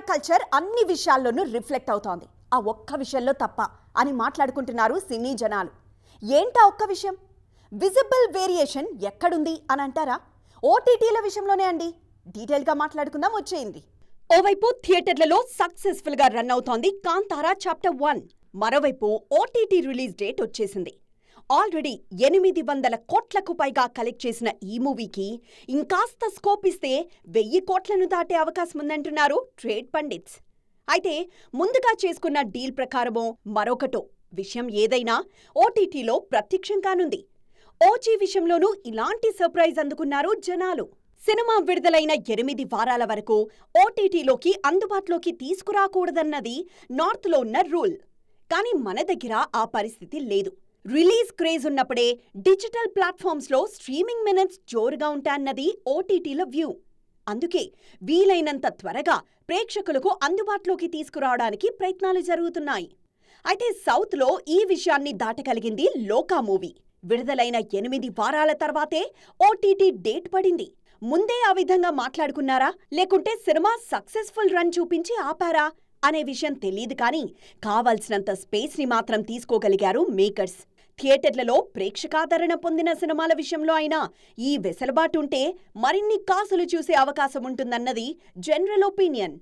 Culture అన్ని విషయాల్లోనూ reflect అవుతోంది. ఆ ఒక్క విషయంలో తప్ప అని మాట్లాడుకుంటున్నారు సినీ జనాలు. ఏంటా ఒక్క విషయం? విజిబుల్ వేరియేషన్ ఎక్కడుంది అని అంటారా? ఓటీటీల విషయంలోనే అండి. డీటెయిల్గా మాట్లాడుకుందాం, వచ్చేయండి. ఓవైపు థియేటర్లలో సక్సెస్ఫుల్ గా రన్ అవుతోంది కాంతారా చాప్టర్ 1. మరోవైపు ఓటీటీ రిలీజ్ డేట్ వచ్చేసింది. ఆల్రెడీ 800 కోట్లకు పైగా కలెక్ట్ చేసిన ఈ మూవీకి ఇంకాస్త స్కోప్ ఇస్తే 1000 కోట్లను దాటే అవకాశం ఉందంటున్నారు ట్రేడ్ పండిట్స్. అయితే ముందుగా చేసుకున్న డీల్ ప్రకారమో మరొకటో విషయం ఏదైనా ఓటీటీలో ప్రత్యక్షం కానుంది. ఓజీ విషయంలోనూ ఇలాంటి సర్ప్రైజ్ అందుకున్నారు జనాలు. సినిమా విడుదలైన 8 వారాల వరకు ఓటీటీలోకి అందుబాటులోకి తీసుకురాకూడదన్నది నార్త్లో ఉన్న రూల్. కానీ మన దగ్గర ఆ పరిస్థితి లేదు. రిలీజ్ క్రేజ్ ఉన్నప్పుడే డిజిటల్ ప్లాట్ఫామ్స్లో స్ట్రీమింగ్ మినిట్స్ జోరుగా ఉంటాయన్నది ఓటీటీల వ్యూ. అందుకే వీలైనంత త్వరగా ప్రేక్షకులకు అందుబాటులోకి తీసుకురావడానికి ప్రయత్నాలు జరుగుతున్నాయి. అయితే సౌత్లో ఈ విషయాన్ని దాటగలిగింది లోకా మూవీ. విడుదలైన 8 వారాల తర్వాతే ఓటీటీ డేట్ పడింది. ముందే ఆ విధంగా మాట్లాడుకున్నారా, లేకుంటే సినిమా సక్సెస్ఫుల్ రన్ చూపించి ఆపారా అనే విషయం తెలీదు. కానీ కావలసినంత స్పేస్ని మాత్రం తీసుకోగలిగారు మేకర్స్. థియేటర్లలో ప్రేక్షకాదరణ పొందిన సినిమాల విషయంలో అయినా ఈ వెసులుబాటుంటే మరిన్ని కాసులు చూసే అవకాశం ఉంటుందన్నది జనరల్ ఒపీనియన్.